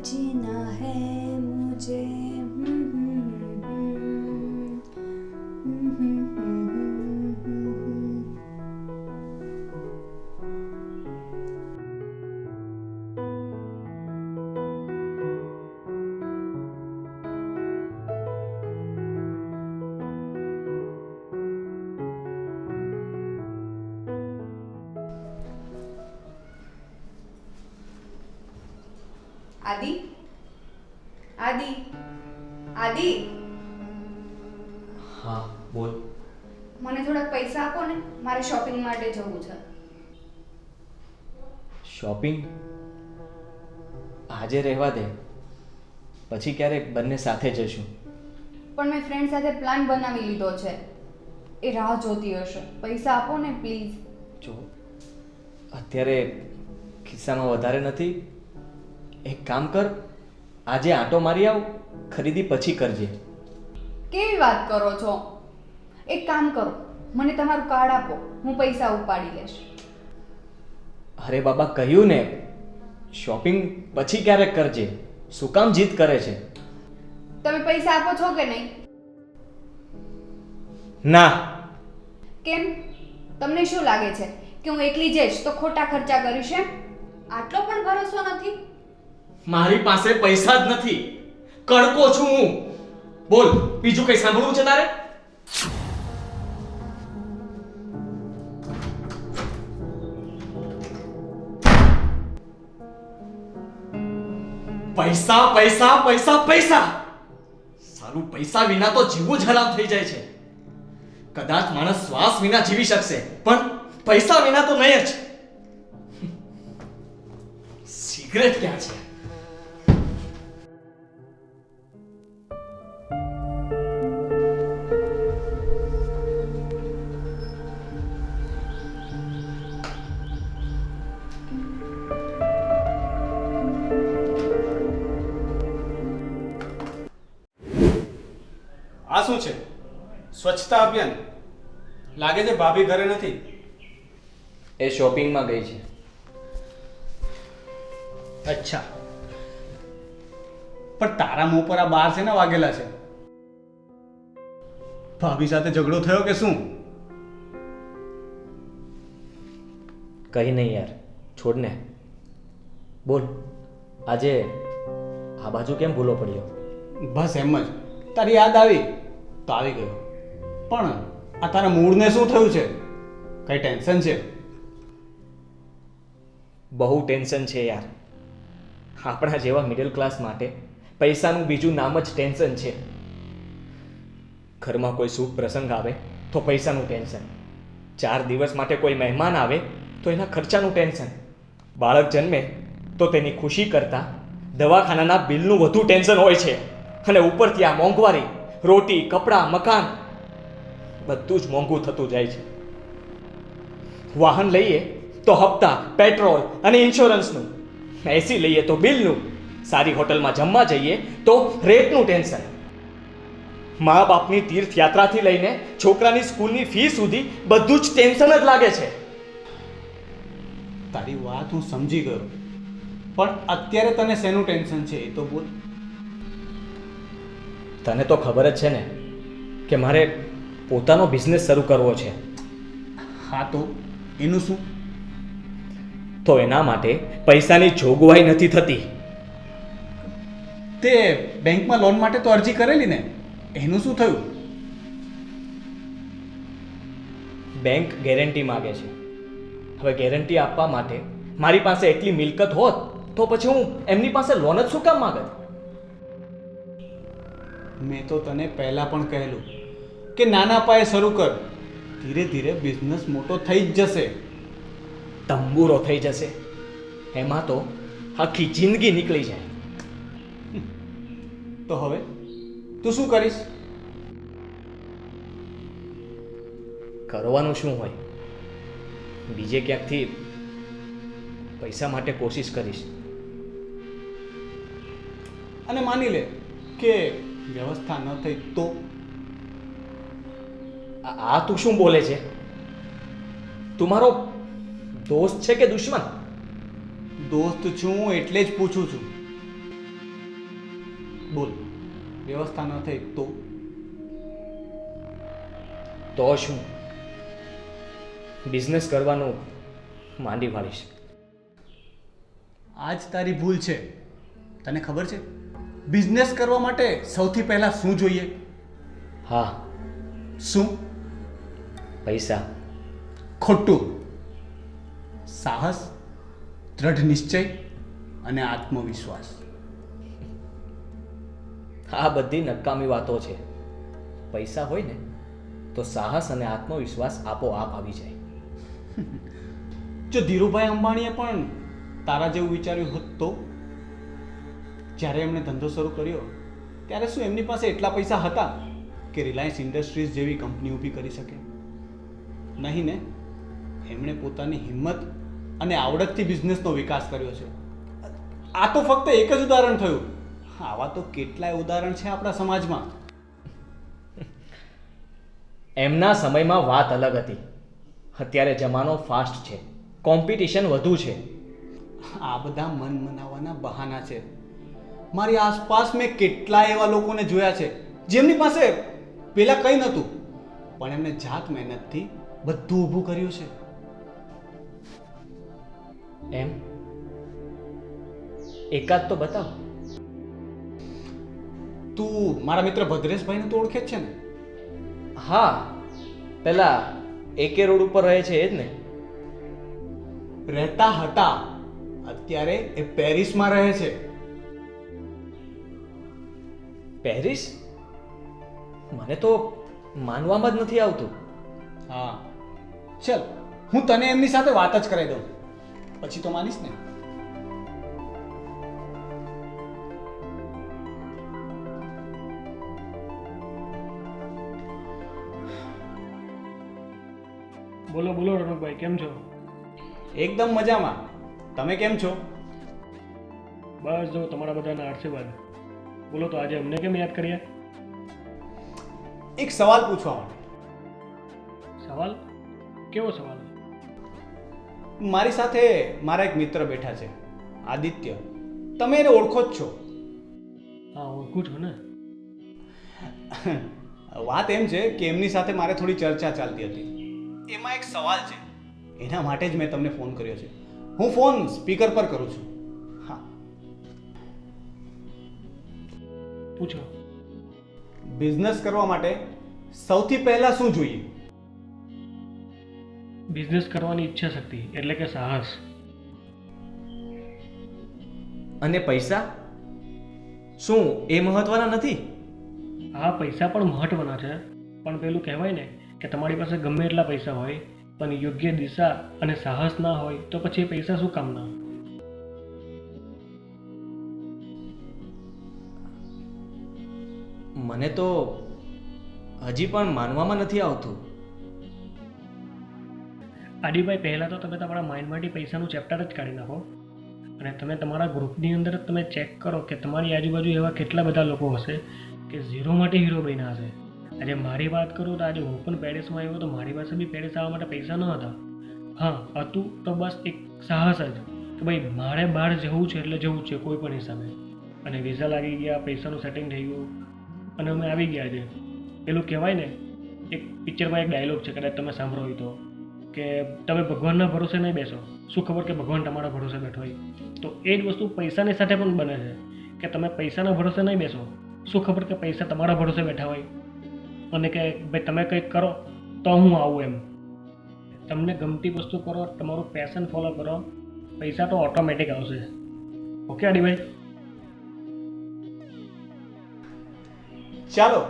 जीना है मुझे। આદિ આદિ આદિ હા બોલ. મને થોડાક પૈસા આપો ને, મારે શોપિંગ માટે જવું છે. શોપિંગ આજે રહેવા દે, પછી ક્યારેક બંને સાથે જશું. પણ મેં ફ્રેન્ડ સાથે પ્લાન બનાવી લીધો છે, એ રાહ જોતી હશે. પૈસા આપો ને પ્લીઝ. જો અત્યારે ખિસ્સામાં વધારે નથી. એક કામ કર, આજે આંટો મારી આવ, ખરીદી પછી કરજે. કેવી વાત કરો છો? એક કામ કરો, મને તમારું કાર્ડ આપો, હું પૈસા ઉપાડી લઈશ. અરે બાબા, કહ્યું ને શોપિંગ પછી ક્યારેક કરજે. શું કામ જીદ કરે છે? તમે પૈસા આપો છો કે નહીં? ના. કેમ? તમને શું લાગે છે કે હું એકલી જઈશ તો ખોટા ખર્ચા કરીશ એમ? આટલો પણ ભરોસો નથી? મારી પાસે પૈસા જ નથી, કડકો છું હું. બોલ, બીજું કઈ સાંભળવું છે તારે? પૈસા પૈસા પૈસા પૈસા. સારું, પૈસા વિના તો જીવવું જ હરામ થઈ જાય છે. કદાચ માણસ શ્વાસ વિના જીવી શકશે, પણ પૈસા વિના તો નહીં જ. સિગરેટ ક્યાં છે? આ શું છે? સ્વચ્છતા અભિયાન લાગે છે. ભાભી ઘરે નથી. એ શોપિંગમાં ગઈ છે. અચ્છા, પણ તારા મોં પર આ 12 છે ને વાગેલા છે? ભાભી સાથે ઝઘડો થયો કે શું? કઈ નહીં યાર, છોડ ને. બોલ, આજે આ બાજુ કેમ ભૂલો પડ્યો? બસ એમ જ. તારી યાદ આવી તો આવી ગયો. પણ આ તારા મૂડને શું થયું છે? કઈ ટેન્શન છે? બહુ ટેન્શન છે યાર. આપણા જેવા મિડલ ક્લાસ માટે પૈસાનું બીજું નામ જ ટેન્શન છે. ઘરમાં કોઈ શુભ પ્રસંગ આવે તો પૈસાનું ટેન્શન. 4 દિવસ માટે કોઈ મહેમાન આવે તો એના ખર્ચાનું ટેન્શન. બાળક જન્મે તો તેની ખુશી કરતાં દવાખાનાના બિલનું વધુ ટેન્શન હોય છે. અને ઉપરથી આ મોંઘવારી, રોટી, કપડાં, મકાન બધું જ મોંઘું થતું જાય છે. વાહન લઈએ તો હપ્તા, પેટ્રોલ અને ઇન્સ્યોરન્સનું. એસી લઈએ તો બિલનું. સારી હોટલમાં જમવા જઈએ તો રેટનું ટેન્શન. મા બાપની તીર્થયાત્રાથી લઈને છોકરાની સ્કૂલની ફી સુધી બધું જ ટેન્શન જ લાગે છે. તારી વાત હું સમજી ગયો, પણ અત્યારે તને શેનું ટેન્શન છે એ તો બોલ. તને તો ખબર જ છે ને કે મારે પોતાનો બિઝનેસ શરૂ કરવો છે. હા, તો એનું શું? તો એના માટે પૈસાની જોગવાઈ નથી થતી. તે બેંકમાં લોન માટે તો અરજી કરેલી ને, એનું શું થયું? બેંક ગેરંટી માગે છે. હવે ગેરંટી આપવા માટે મારી પાસે એટલી મિલકત હોત તો પછી હું એમની પાસે લોન જ શું કામ માંગત? મેં તો તને પહેલાં પણ કહેલું કે નાના પાયે શરૂ કર, ધીરે ધીરે બિઝનેસ મોટો થઈ જ જશે. તંબુરો થઈ જશે એમાં તો આખી જિંદગી નીકળી જાય. તો હવે તું શું કરીશ? કરવાનું શું હોય? બીજે ક્યાંકથી પૈસા માટે કોશિશ કરીશ. અને માની લે કે વ્યવસ્થા ન થઈ તો? આ તું શું બોલે છે? તું મારો દોસ્ત છે કે દુશ્મન? દોસ્ત છું એટલે જ પૂછું છું. બોલ, વ્યવસ્થા ન થઈ તો શું? બિઝનેસ કરવાનું માંડી વાળીશ. આજ તારી ભૂલ છે. તને ખબર છે બિઝનેસ કરવા માટે સૌથી પહેલા શું જોઈએ? હા, શું? પૈસા. ખોટું. સાહસ, દ્રઢ નિશ્ચય અને આત્મવિશ્વાસ. આ બધી નકામી વાતો છે. પૈસા હોય ને તો સાહસ અને આત્મવિશ્વાસ આપોઆપ આવી જાય. જો ધીરુભાઈ અંબાણીએ પણ તારા જેવું વિચાર્યું હોત તો? જ્યારે એમણે ધંધો શરૂ કર્યો ત્યારે શું એમની પાસે એટલા પૈસા હતા કે રિલાયન્સ ઇન્ડસ્ટ્રીઝ જેવી કંપની ઊભી કરી શકે? નહીં ને. એમણે પોતાની હિંમત અને આવડતથી બિઝનેસનો વિકાસ કર્યો છે. આ તો ફક્ત એક જ ઉદાહરણ થયું. આવા તો કેટલાય ઉદાહરણ છે આપણા સમાજમાં. એમના સમયમાં વાત અલગ હતી. અત્યારે જમાનો ફાસ્ટ છે, કોમ્પિટિશન વધુ છે. આ બધા મન મનાવવાના બહાના છે. મારી આસપાસ મેં કેટલાય એવા લોકોને જોયા છે જેમની પાસે પેલા કંઈ નહોતું, પણ એમને જાત મહેનતથી બધું ઊભું કર્યું છે. એમ એકાદ તો બતાવ. તું મારા મિત્ર ભદ્રેશભાઈને તો ઓળખે જ છે ને? હા, પેલા એકે રોડ ઉપર રહે છે એ જ ને? રહેતા હતા. અત્યારે એ પેરિસમાં રહે છે. પેરિસ? મને તો માનવામાં જ નથી આવતું. હા, ચલ હું તને એમની સાથે વાત જ કરાવી દઉં, પછી તો માનીશ ને. બોલો બોલો રણકભાઈ, કેમ છો? એકદમ મજામાં. તમે કેમ છો? બસ જો તમારા બધાના આશીર્વાદ. બોલો તો આજે અમને કેમ યાદ કર્યા? એક સવાલ પૂછવા માટે. સવાલ? કેવો સવાલ? મારી સાથે મારા એક મિત્ર બેઠા છે, આદિત્ય. તમે એને ઓળખો જ છો. હા, ઓળખું છું ને. વાત એમ છે કે એમની સાથે મારે થોડી ચર્ચા ચાલતી હતી. એમાં એક સવાલ છે, એના માટે જ મેં તમને ફોન કર્યો છે. હું ફોન સ્પીકર પર કરું છું. હા, પૂછો. બિઝનેસ કરવા માટે સૌથી પહેલા શું જોઈએ? બિઝનેસ કરવાની ઈચ્છા શક્તિ એટલે કે સાહસ. અને પૈસા શું એ મહત્વના નથી? આ પૈસા પણ મહત્વના છે, પણ પેલું કહેવાય ને કે તમારી પાસે ગમે એટલા પૈસા હોય પણ યોગ્ય દિશા અને સાહસ ના હોય તો પછી એ પૈસા શું કામના? મને તો હજી પણ માનવામાં નથી આવતું. આદિભાઈ, પહેલાં તો તમે તમારા માઇન્ડમાંથી પૈસાનું ચેપ્ટર જ કાઢી નાખો અને તમે તમારા ગ્રુપની અંદર તમે ચેક કરો કે તમારી આજુબાજુ એવા કેટલા બધા લોકો હશે કે ઝીરોમાંથી હીરો બન્યા હશે. આજે મારી વાત કરું તો આજે હું પણ પેરિસમાં આવ્યો તો મારી પાસે બી પેરિસ આવવા માટે પૈસા ન હતા. હા, હતું તો બસ એક સાહસ જ કે ભાઈ મારે બહાર જવું છે એટલે જવું છે કોઈ પણ હિસાબે. અને વિઝા લાગી ગયા, પૈસાનું સેટિંગ થઈ ગયું અને અમે આવી ગયા છે. પેલું કહેવાય ને, એક પિક્ચરમાં એક ડાયલોગ છે, કદાચ તમે સાંભળો હોય તો, કે તમે ભગવાનના ભરોસે નહીં બેસો. શું ખબર કે ભગવાન તમારા ભરોસે બેઠો હોય? તો એ જ વસ્તુ પૈસાની સાથે પણ બને છે કે તમે પૈસાના ભરોસે નહીં બેસો. શું ખબર કે પૈસા તમારા ભરોસે બેઠા હોય અને કે ભાઈ તમે કંઈક કરો તો હું આવું એમ. તમને ગમતી વસ્તુ કરો, તમારું પેશન ફોલો કરો, પૈસા તો ઓટોમેટિક આવશે. ઓકે આદિભાઈ? ચાલો,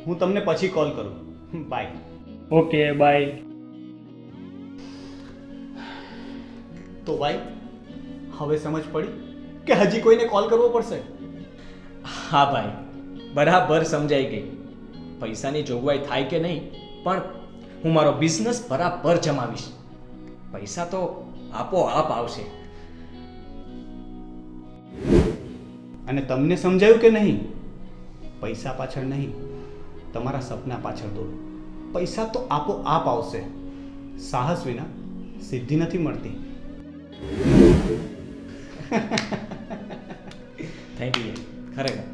હું તમને પછી કોલ કરું. બાય. Okay, bye. તો ભાઈ, હવે સમજ પડી કે હજી કોઈને કોલ કરવો પડશે? હા ભાઈ, બરાબર સમજાઈ ગઈ. પૈસાની જોગવાઈ થાય કે નહીં, પણ હું મારો બિઝનેસ બરાબર જમાવીશ. પૈસા તો આપોઆપ આવશે. અને તમને સમજાયું કે નહીં? પૈસા પાછળ નહીં, તમારા સપના પાછળ દોડો. પૈસા તો આપોઆપ આવશે. સાહસ વિના સિદ્ધિ નથી મળતી. થેન્ક યુ, ખરેખર.